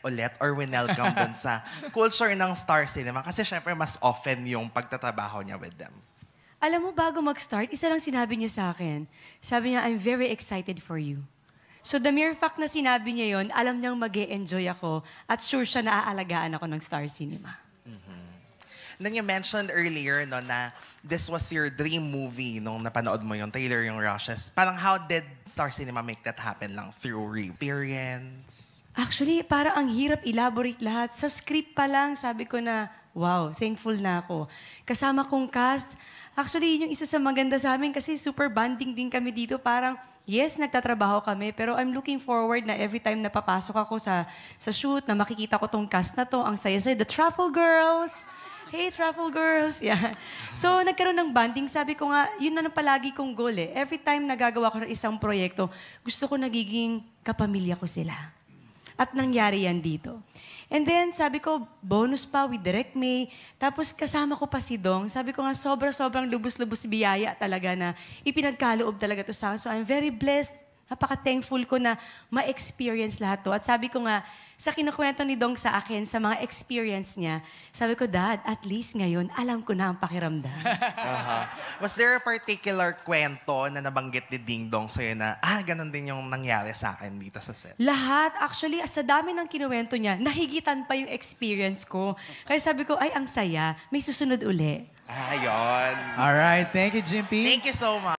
ulit or winelcome dun sa culture ng Star Cinema? Kasi syempre mas often yung pagtatrabaho niya with them. Alam mo, bago mag-start, isa lang sinabi niya sa akin. Sabi niya, I'm very excited for you. So the mere fact na sinabi niya yon, alam niyang mag-e-enjoy ako at sure siya na aalagaan ako ng Star Cinema. Then you mentioned earlier no, na this was your dream movie nung napanood mo yung Taylor yung Rushes. Parang how did Star Cinema make that happen lang? Through experience? Actually, parang ang hirap elaborate lahat. Sa script pa lang, sabi ko na, wow, thankful na ako. Kasama kong cast, actually, yun yung isa sa maganda sa amin kasi super bonding din kami dito. Parang, yes, nagtatrabaho kami, pero I'm looking forward na every time na papasok ako sa shoot, na makikita ko tong cast na to, ang saya-saya. The Truffle Girls! Hey, Truffle Girls! Yeah. So, nagkaroon ng bonding. Sabi ko nga, yun na palagi kong goal eh. Every time nagagawa ko ng isang proyekto, gusto ko nagiging kapamilya ko sila. At nangyari yan dito. And then, sabi ko, bonus pa with Direct May. Tapos kasama ko pa si Dong. Sabi ko nga, sobrang lubos-lubos biyaya talaga na ipinagkaloob talaga to sa akin. So I'm very blessed. Napaka-thankful ko na ma-experience lahat to. At sabi ko nga, sa kinukwento ni Dong sa akin, sa mga experience niya, sabi ko, Dad, at least ngayon, alam ko na ang pakiramdam. Was there a particular kwento na nabanggit ni Ding Dong sa'yo na, ganun din yung nangyari sa akin dito sa set? Lahat. Actually, sa dami ng kinuwento niya, nahigitan pa yung experience ko. Kaya sabi ko, ay, ang saya. May susunod uli. Ayun. Alright, thank you, Jimpy. Thank you so much.